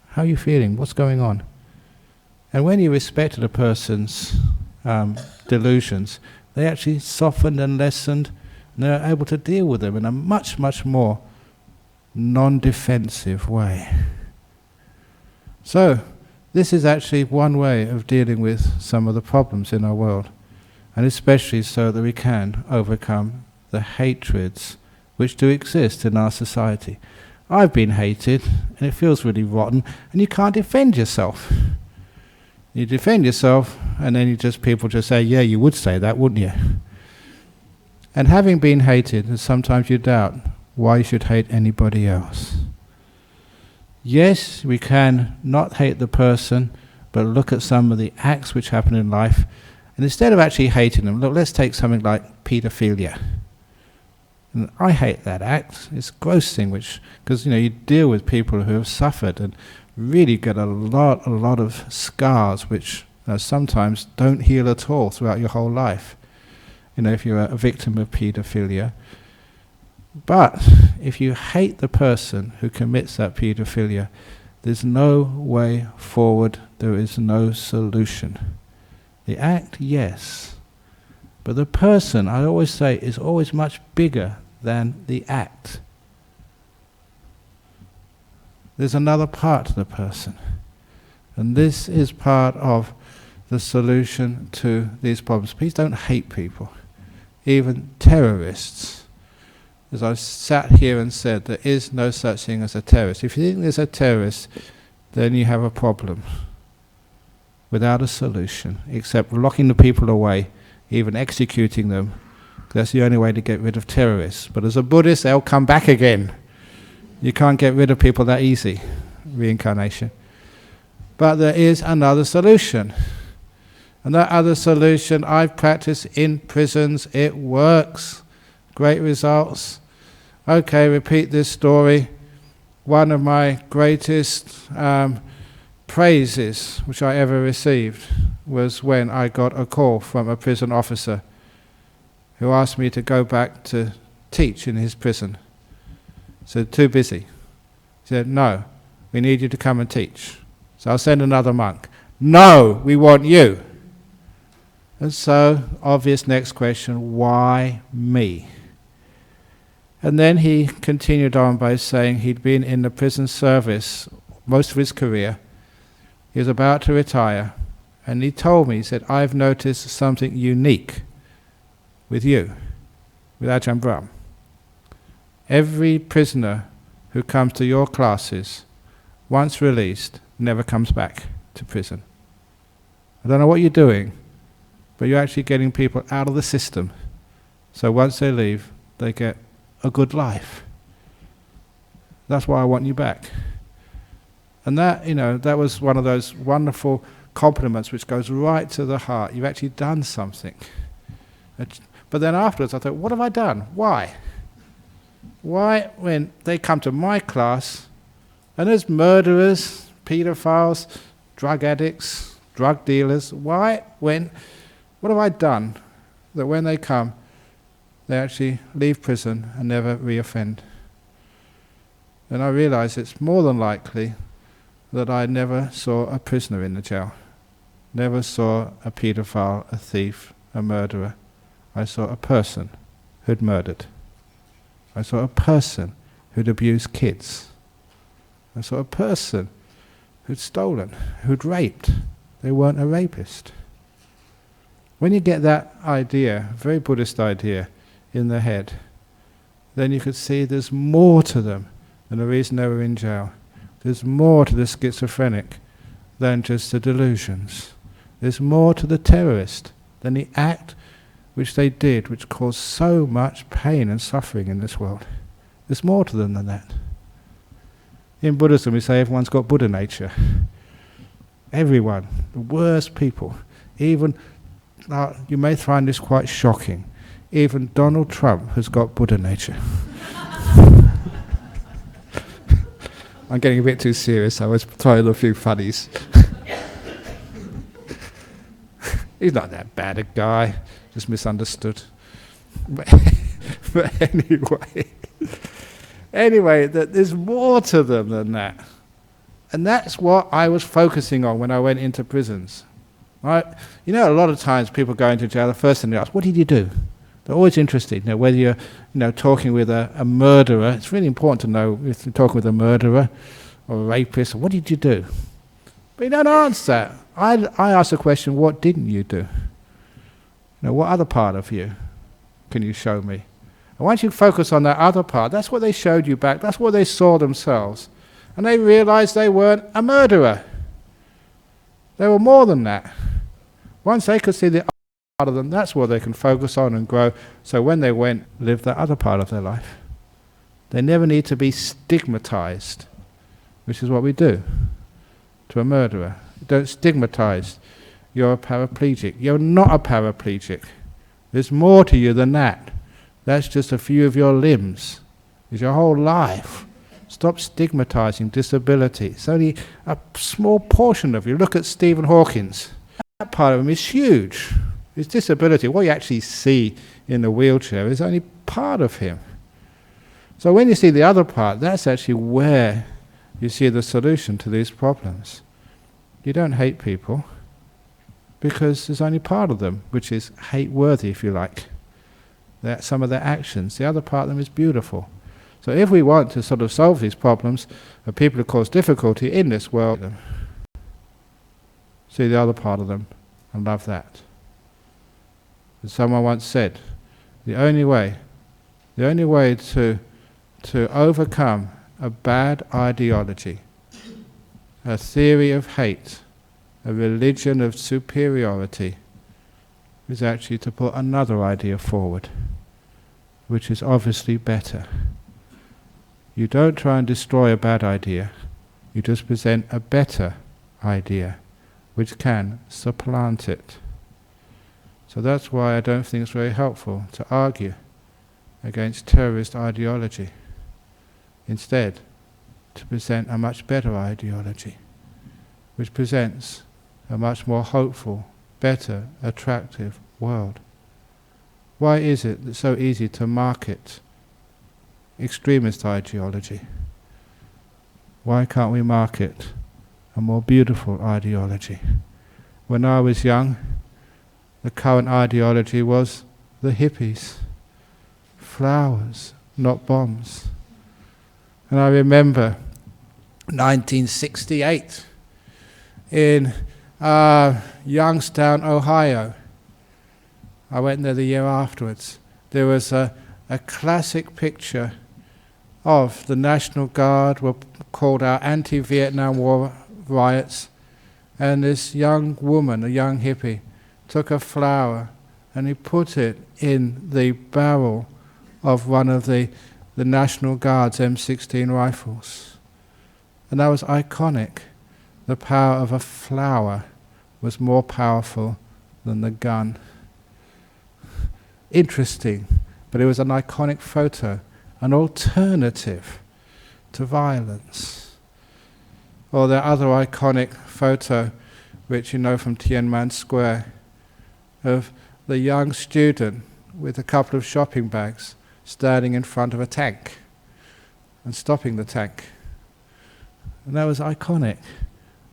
How are you feeling? What's going on? And when you respected a person's delusions, they actually softened and lessened, and they were able to deal with them in a much, much more non-defensive way. So, this is actually one way of dealing with some of the problems in our world, and especially so that we can overcome the hatreds which do exist in our society. I've been hated, and it feels really rotten, and you can't defend yourself. You defend yourself, and then people just say, yeah, you would say that, wouldn't you? And having been hated, sometimes you doubt why you should hate anybody else. Yes, we can not hate the person, but look at some of the acts which happen in life, and instead of actually hating them, look, let's take something like paedophilia. And I hate that act. It's a gross thing, because you deal with people who have suffered and really get a lot of scars which sometimes don't heal at all throughout your whole life. If you're a victim of paedophilia. But if you hate the person who commits that paedophilia, there's no way forward, there is no solution. The act, yes. But the person, I always say, is always much bigger than the act. There's another part to the person. And this is part of the solution to these problems. Please don't hate people. Even terrorists. As I sat here and said, there is no such thing as a terrorist. If you think there's a terrorist, then you have a problem. Without a solution, except locking the people away, even executing them. That's the only way to get rid of terrorists. But as a Buddhist, they'll come back again. You can't get rid of people that easy. Reincarnation. But there is another solution. And that other solution I've practiced in prisons. It works. Great results. Okay, repeat this story. One of my greatest praises which I ever received was when I got a call from a prison officer who asked me to go back to teach in his prison. So, too busy. He said, no, we need you to come and teach. So I'll send another monk. No, we want you. And so, obvious next question, why me? And then he continued on by saying he'd been in the prison service most of his career. He was about to retire. And he told me, he said, I've noticed something unique with you, with Ajahn Brahm. Every prisoner who comes to your classes, once released, never comes back to prison. I don't know what you're doing, but you're actually getting people out of the system. So once they leave, they get a good life. That's why I want you back. And that, that was one of those wonderful compliments which goes right to the heart. You've actually done something. But then afterwards I thought, what have I done? Why? Why, when they come to my class, and there's murderers, paedophiles, drug addicts, drug dealers, what have I done that when they come, they actually leave prison and never reoffend? And I realize it's more than likely that I never saw a prisoner in the jail, never saw a paedophile, a thief, a murderer. I saw a person who'd murdered. I saw a person who'd abused kids. I saw a person who'd stolen, who'd raped. They weren't a rapist. When you get that idea, very Buddhist idea, in the head, then you could see there's more to them than the reason they were in jail. There's more to the schizophrenic than just the delusions. There's more to the terrorist than the act which they did, which caused so much pain and suffering in this world. There's more to them than that. In Buddhism we say everyone's got Buddha nature. Everyone. The worst people. Even, you may find this quite shocking, even Donald Trump has got Buddha nature. I'm getting a bit too serious, I was throwing a few funnies. He's not that bad a guy, just misunderstood. But anyway, there's more to them than that. And that's what I was focusing on when I went into prisons. Right? You know, a lot of times people go into jail, the first thing they ask, what did you do? They're always interested. You know, whether you're talking with a murderer, it's really important to know if you're talking with a murderer or a rapist, what did you do? But you don't answer that. I ask the question, what didn't you do? What other part of you can you show me? And once you focus on that other part, that's what they showed you back, that's what they saw themselves. And they realized they weren't a murderer. They were more than that. Once they could see the other part of them, that's what they can focus on and grow. So when they went, live that other part of their life. They never need to be stigmatized, which is what we do to a murderer. Don't stigmatize. You're a paraplegic. You're not a paraplegic. There's more to you than that. That's just a few of your limbs. It's your whole life. Stop stigmatizing disability. It's only a small portion of you. Look at Stephen Hawkins. That part of him is huge. His disability, what you actually see in the wheelchair, is only part of him. So when you see the other part, that's actually where you see the solution to these problems. You don't hate people because there's only part of them which is hate-worthy, if you like. That some of their actions. The other part of them is beautiful. So if we want to sort of solve these problems of people who cause difficulty in this world, see the other part of them and love that. As someone once said, the only way to overcome a bad ideology, a theory of hate, a religion of superiority, is actually to put another idea forward, which is obviously better. You don't try and destroy a bad idea, you just present a better idea, which can supplant it. So that's why I don't think it's very helpful to argue against terrorist ideology. Instead, to present a much better ideology, which presents a much more hopeful, better, attractive world. Why is it it's so easy to market extremist ideology? Why can't we market a more beautiful ideology? When I was young, the current ideology was the hippies. Flowers, not bombs. And I remember 1968 in Youngstown, Ohio. I went there the year afterwards. There was a classic picture of the National Guard were called out anti-Vietnam War riots, and this young woman, a young hippie, took a flower and he put it in the barrel of one of the National Guard's M16 rifles. And that was iconic. The power of a flower was more powerful than the gun. Interesting, but it was an iconic photo, an alternative to violence. Or the other iconic photo, which you know from Tiananmen Square, of the young student with a couple of shopping bags standing in front of a tank and stopping the tank. And that was iconic.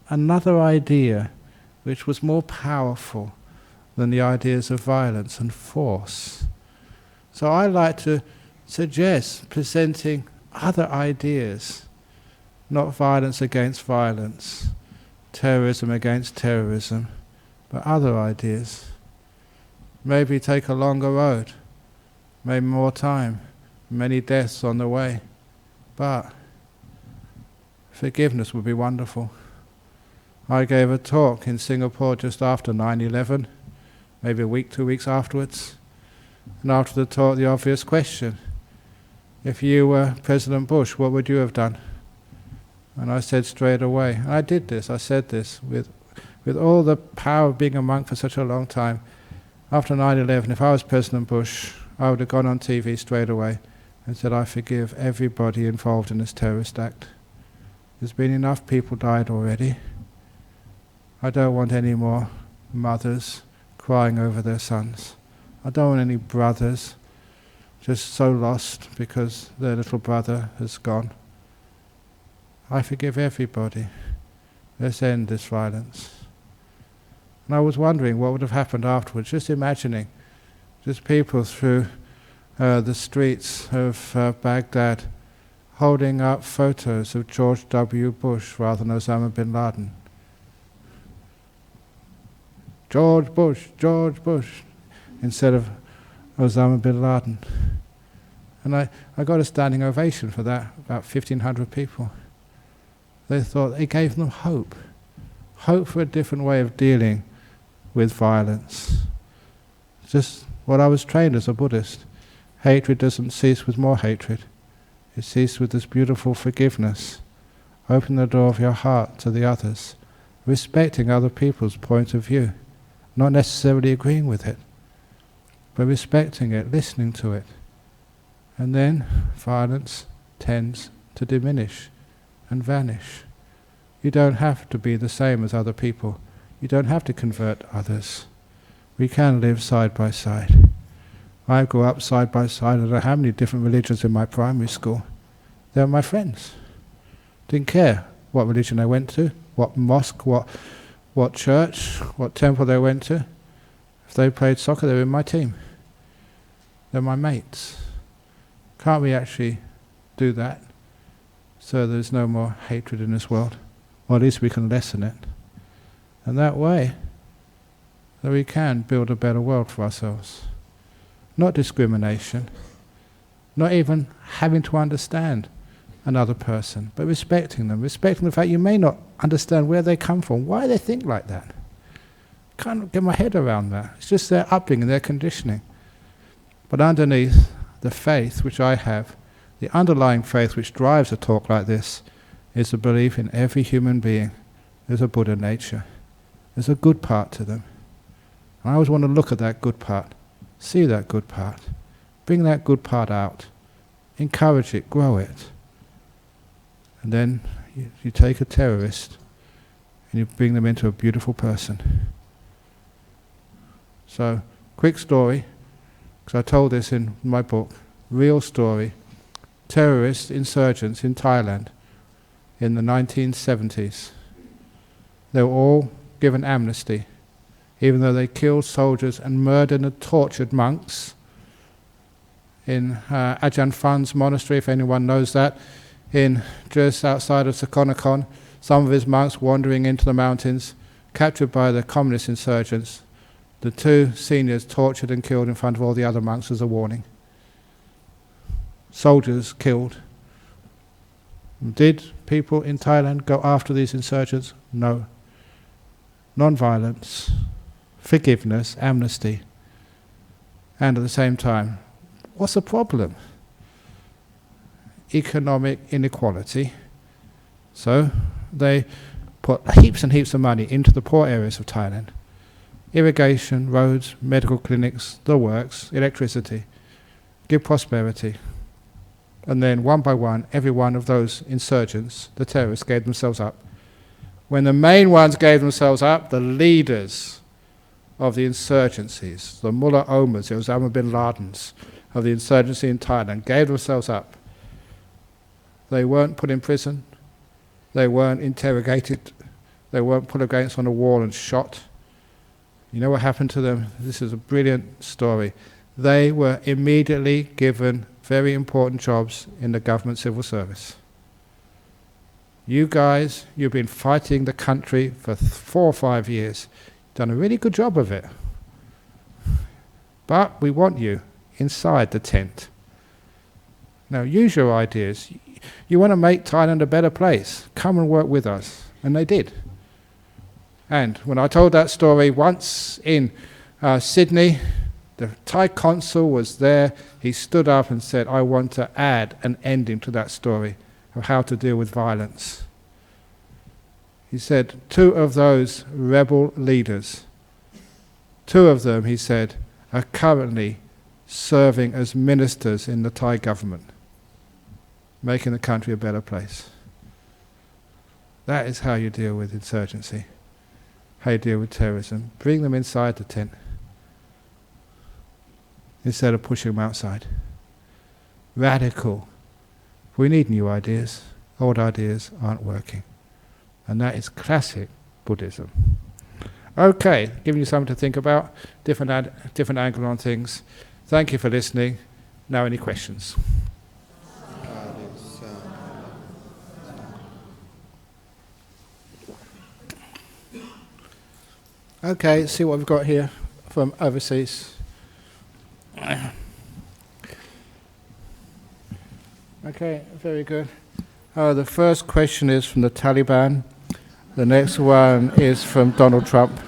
Another idea which was more powerful than the ideas of violence and force. So I like to suggest presenting other ideas, not violence against violence, terrorism against terrorism, but other ideas. Maybe take a longer road, maybe more time, many deaths on the way, but forgiveness would be wonderful. I gave a talk in Singapore just after 9/11, maybe a week, 2 weeks afterwards. And after the talk, the obvious question, if you were President Bush, what would you have done? And I said straight away, I did this, I said this, with all the power of being a monk for such a long time. After 9/11, if I was President Bush, I would have gone on TV straight away and said, I forgive everybody involved in this terrorist act. There's been enough people died already. I don't want any more mothers crying over their sons. I don't want any brothers just so lost because their little brother has gone. I forgive everybody. Let's end this violence. And I was wondering what would have happened afterwards, just imagining just people through the streets of Baghdad holding up photos of George W. Bush rather than Osama bin Laden. George Bush, instead of Osama bin Laden. And I got a standing ovation for that, about 1,500 people. They thought it gave them hope. Hope for a different way of dealing with violence. Just what I was trained as a Buddhist. Hatred doesn't cease with more hatred. It ceases with this beautiful forgiveness. Open the door of your heart to the others, respecting other people's point of view, not necessarily agreeing with it, but respecting it, listening to it. And then violence tends to diminish and vanish. You don't have to be the same as other people. You don't have to convert others. We can live side by side. I grew up side by side. I don't know how many different religions in my primary school. They were my friends. Didn't care what religion I went to, what mosque, what church, what temple they went to. If they played soccer, they were in my team. They're my mates. Can't we actually do that so there's no more hatred in this world? Or at least we can lessen it. And that way, that we can build a better world for ourselves. Not discrimination, not even having to understand another person, but respecting them, respecting the fact you may not understand where they come from, why they think like that. Can't get my head around that. It's just their upbringing, their conditioning. But underneath the faith which I have, the underlying faith which drives a talk like this, is a belief in every human being. There's a Buddha nature. There's a good part to them. And I always want to look at that good part, see that good part, bring that good part out, encourage it, grow it. And then you take a terrorist and you bring them into a beautiful person. So, quick story, because I told this in my book, real story. Terrorist insurgents in Thailand in the 1970s. They were all given amnesty, even though they killed soldiers and murdered and tortured monks in Ajahn Fun's monastery, if anyone knows that, in just outside of Sakonnakhon. Some of his monks wandering into the mountains, captured by the communist insurgents. The two seniors tortured and killed in front of all the other monks as a warning. Soldiers killed. Did people in Thailand go after these insurgents? No. Non-violence, forgiveness, amnesty. And at the same time, what's the problem? Economic inequality. So they put heaps and heaps of money into the poor areas of Thailand. Irrigation, roads, medical clinics, the works, electricity. Give prosperity. And then one by one, every one of those insurgents, the terrorists, gave themselves up. When the main ones gave themselves up, the leaders of the insurgencies, the Mullah Omars, the Osama bin Ladens of the insurgency in Thailand, gave themselves up. They weren't put in prison. They weren't interrogated. They weren't put against on a wall and shot. You know what happened to them? This is a brilliant story. They were immediately given very important jobs in the government civil service. You guys, you've been fighting the country for 4 or 5 years. Done a really good job of it. But we want you inside the tent. Now use your ideas. You want to make Thailand a better place. Come and work with us. And they did. And when I told that story once in Sydney, the Thai consul was there. He stood up and said, I want to add an ending to that story of how to deal with violence. He said, 2 of those rebel leaders, 2 of them, he said, are currently serving as ministers in the Thai government, making the country a better place. That is how you deal with insurgency, how you deal with terrorism. Bring them inside the tent instead of pushing them outside. Radical. We need new ideas. Old ideas aren't working. And that is classic Buddhism. Okay, giving you something to think about, different angle on things. Thank you for listening. Now any questions? Okay, see what we've got here from overseas. Okay, very good. The first question is from the Taliban. The next one is from Donald Trump.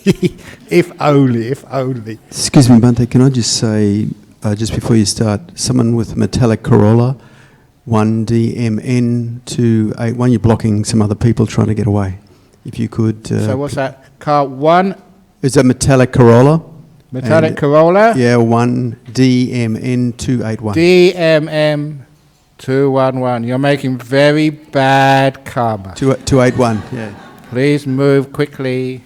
If only. Excuse me, Bhante, can I just say, just before you start, someone with a metallic Corolla, 1DMN281, you're blocking some other people trying to get away. If you could... so what's that? Car 1? Is that metallic Corolla? Metallic Corolla? Yeah, 1DMN281. DMM211. You're making very bad karma. 281, yeah. Please move quickly.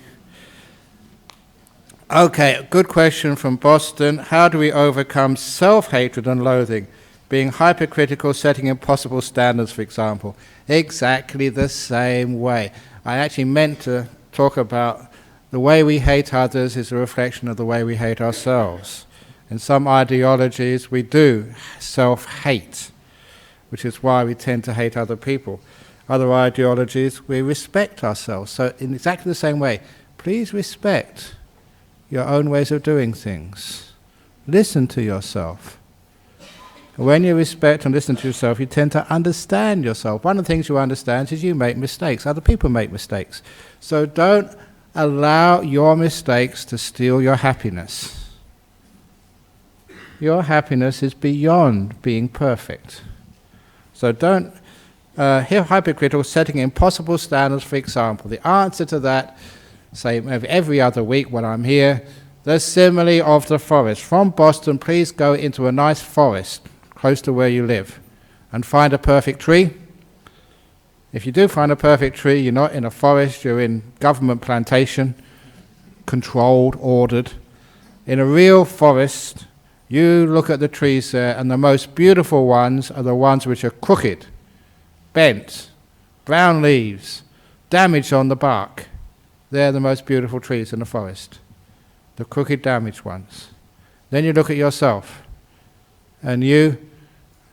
Okay, good question from Boston. How do we overcome self-hatred and loathing? Being hypercritical, setting impossible standards, for example. Exactly the same way. I actually meant to talk about the way we hate others is a reflection of the way we hate ourselves. In some ideologies, we do self-hate, which is why we tend to hate other people. Other ideologies, we respect ourselves. So in exactly the same way, please respect your own ways of doing things. Listen to yourself. When you respect and listen to yourself, you tend to understand yourself. One of the things you understand is you make mistakes. Other people make mistakes. So don't allow your mistakes to steal your happiness. Your happiness is beyond being perfect. So don't hypocritical, setting impossible standards, for example. The answer to that, say every other week when I'm here, the simile of the forest. From Boston, please go into a nice forest close to where you live and find a perfect tree. If you do find a perfect tree, you're not in a forest, you're in government plantation, controlled, ordered. In a real forest, you look at the trees there, and the most beautiful ones are the ones which are crooked, bent, brown leaves, damage on the bark. They're the most beautiful trees in the forest, the crooked, damaged ones. Then you look at yourself, and you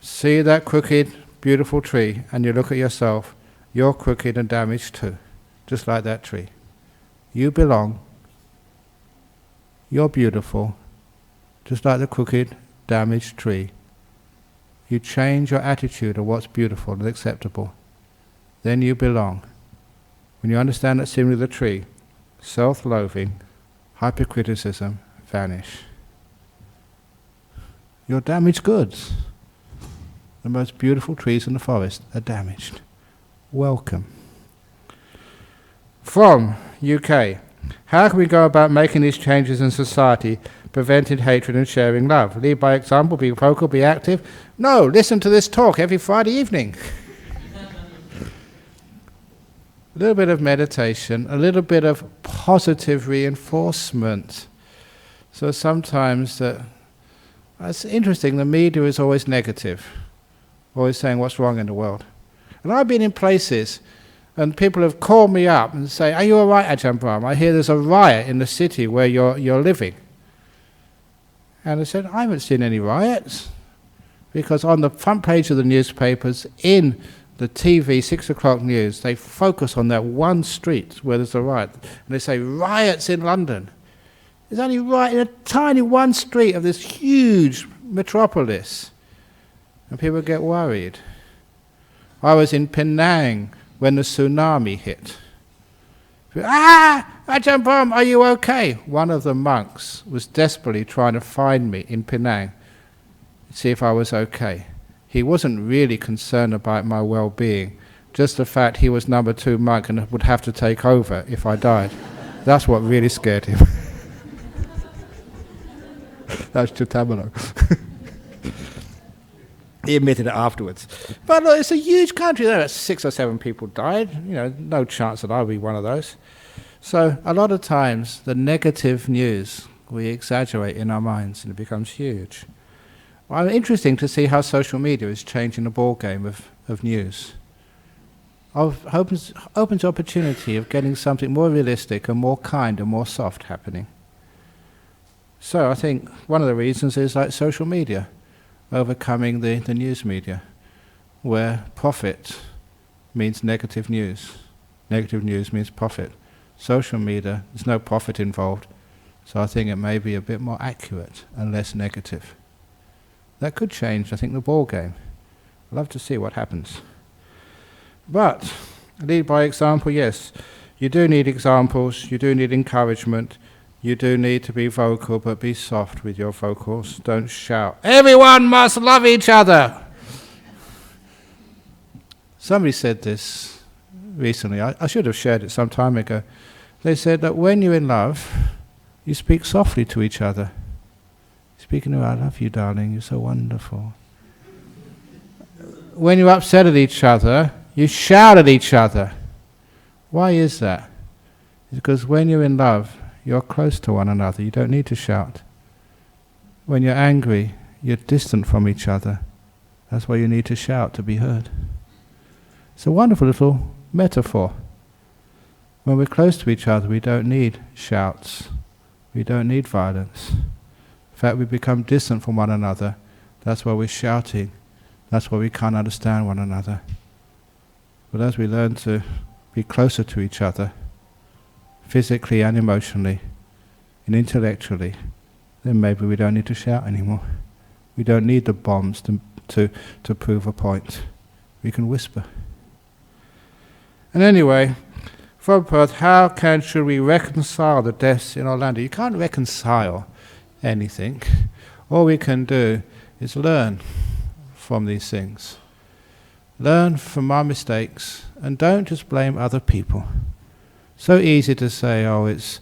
see that crooked, beautiful tree, and you look at yourself, you're crooked and damaged too, just like that tree. You belong. You're beautiful, just like the crooked, damaged tree. You change your attitude of what's beautiful and acceptable. Then you belong. When you understand that simile of the tree, self-loathing, hypercriticism vanish. You're damaged goods. The most beautiful trees in the forest are damaged. Welcome. From UK, how can we go about making these changes in society, preventing hatred and sharing love? Lead by example, be vocal, be active? No, listen to this talk every Friday evening. A little bit of meditation, a little bit of positive reinforcement. So sometimes it's interesting, the media is always negative, always saying what's wrong in the world. And I've been in places and people have called me up and say, "Are you all right, Ajahn Brahm? I hear there's a riot in the city where you're living." And I said, "I haven't seen any riots." Because on the front page of the newspapers, in the TV 6 o'clock news, they focus on that one street where there's a riot. And they say, "Riots in London." There's only riot in a tiny one street of this huge metropolis. And people get worried. I was in Penang when the tsunami hit. Ajahn Brahm, are you okay? One of the monks was desperately trying to find me in Penang, see if I was okay. He wasn't really concerned about my well-being, just the fact he was number 2 monk and would have to take over if I died. That's what really scared him. That's Chutamalo. He admitted it afterwards. But look, it's a huge country. There, 6 or 7 people died. No chance that I'll be one of those. So a lot of times, the negative news we exaggerate in our minds, and it becomes huge. Well, interesting to see how social media is changing the ball game of news. Opens the opportunity of getting something more realistic and more kind and more soft happening. So I think one of the reasons is like social media, overcoming the news media, where profit means negative news. Negative news means profit. Social media, there's no profit involved, so I think it may be a bit more accurate and less negative. That could change, I think, the ball game. I'd love to see what happens. But, lead by example, yes. You do need examples, you do need encouragement, you do need to be vocal, but be soft with your vocals. Don't shout, "Everyone must love each other!" Somebody said this recently. I should have shared it some time ago. They said that when you're in love, you speak softly to each other. Speaking of, "I love you, darling, you're so wonderful." When you're upset at each other, you shout at each other. Why is that? It's because when you're in love, you're close to one another. You don't need to shout. When you're angry, you're distant from each other. That's why you need to shout to be heard. It's a wonderful little metaphor. When we're close to each other, we don't need shouts. We don't need violence. In fact, we become distant from one another. That's why we're shouting. That's why we can't understand one another. But as we learn to be closer to each other, physically and emotionally, and intellectually, then maybe we don't need to shout anymore. We don't need the bombs to prove a point. We can whisper. And anyway, from Perth, should we reconcile the deaths in Orlando? You can't reconcile anything. All we can do is learn from these things. Learn from our mistakes, and don't just blame other people. So easy to say, oh, it's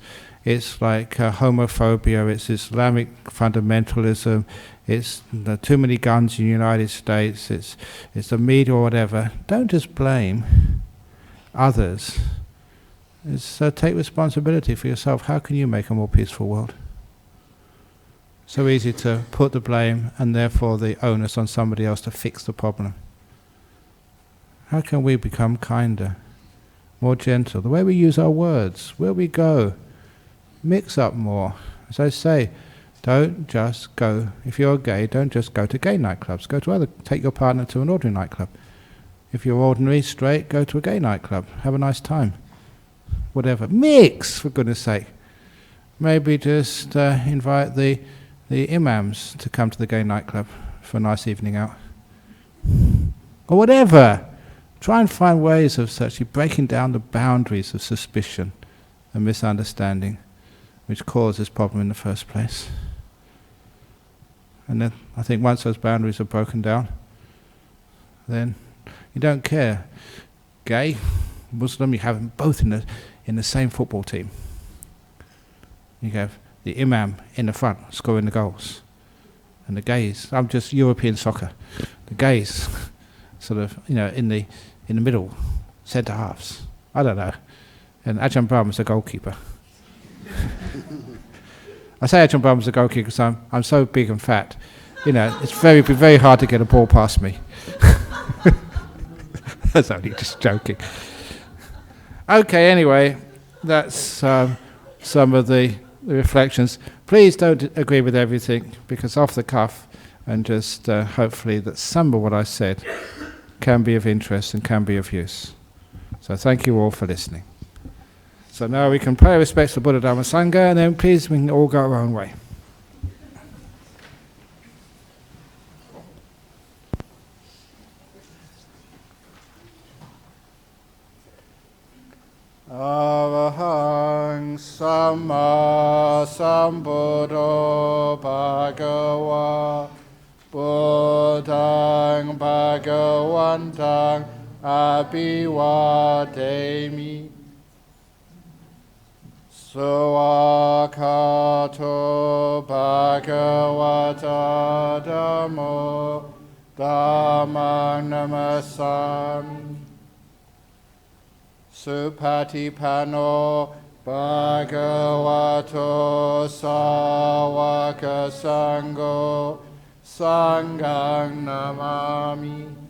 like homophobia, it's Islamic fundamentalism, it's too many guns in the United States, it's the media or whatever. Don't just blame others. Take responsibility for yourself. How can you make a more peaceful world? So easy to put the blame and therefore the onus on somebody else to fix the problem. How can we become kinder, more gentle? The way we use our words, where we go, mix up more. As I say, don't just go, if you're gay, don't just go to gay nightclubs. Take your partner to an ordinary nightclub. If you're ordinary, straight, go to a gay nightclub. Have a nice time. Whatever. Mix, for goodness sake. Maybe just invite the imams to come to the gay nightclub for a nice evening out. Or whatever. Try and find ways of actually breaking down the boundaries of suspicion and misunderstanding, which caused this problem in the first place. And then I think once those boundaries are broken down, then you don't care. Gay, Muslim, you have them both in the same football team. You have the imam in the front scoring the goals, and the gays. I'm just European soccer. The gays, sort of, in the middle, centre halves. I don't know. And Ajahn Brahma's the goalkeeper. I say Ajahn Brahma's the goalkeeper because I'm so big and fat. It's very hard to get a ball past me. That's only just joking. Okay, anyway, that's some of the reflections. Please don't agree with everything, because off the cuff, and just hopefully that some of what I said can be of interest and can be of use. So thank you all for listening. So now we can pay respects to Buddha, Dhamma, Sangha, and then please we can all go our own way. Arahang Samma Sambuddho Bhagava Buddhang Bhagavantang Abhiwademi. Swakato Bhagavata Dhammo Dhammang Namasami. Supatipano Bhagavato Sawaka Sangho Sanghang Namami.